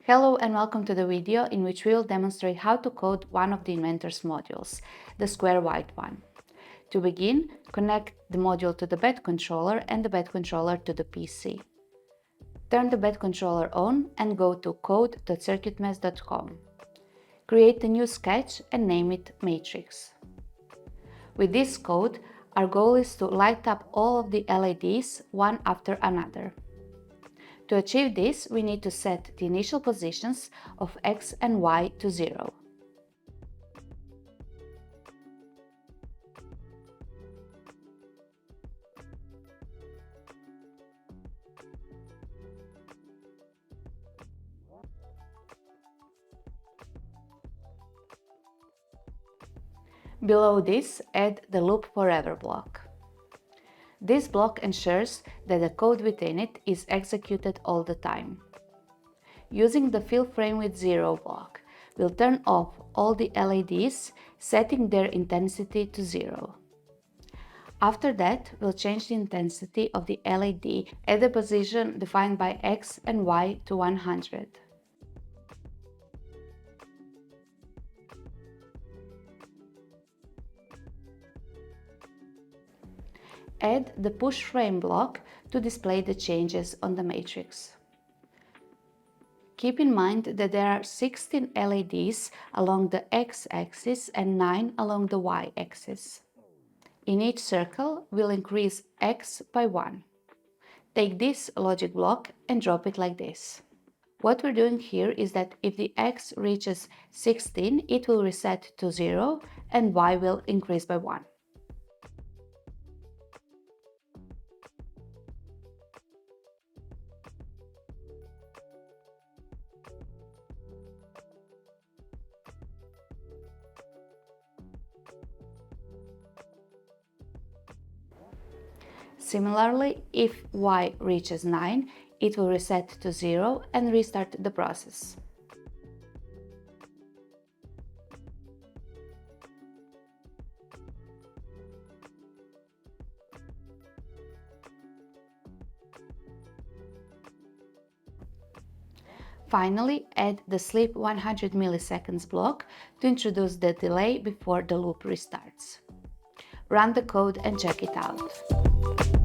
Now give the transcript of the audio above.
Hello and welcome to the video in which we will demonstrate how to code one of the Inventor's modules, the square white one. To begin, connect the module to the Batcontroller and the Batcontroller to the PC. Turn the Batcontroller on and go to code.circuitmess.com. Create a new sketch and name it Matrix. With this code, our goal is to light up all of the LEDs one after another. To achieve this, we need to set the initial positions of X and Y to 0. Below this, add the loop forever block. This block ensures that the code within it is executed all the time. Using the fill frame with 0 block, we'll turn off all the LEDs, setting their intensity to 0. After that, we'll change the intensity of the LED at the position defined by X and Y to 100. Add the push frame block to display the changes on the matrix. Keep in mind that there are 16 LEDs along the X-axis and 9 along the Y-axis. In each circle, we'll increase X by 1. Take this logic block and drop it like this. What we're doing here is that if the X reaches 16, it will reset to 0 and Y will increase by 1. Similarly, if Y reaches 9, it will reset to 0 and restart the process. Finally, add the sleep 100 milliseconds block to introduce the delay before the loop restarts. Run the code and check it out.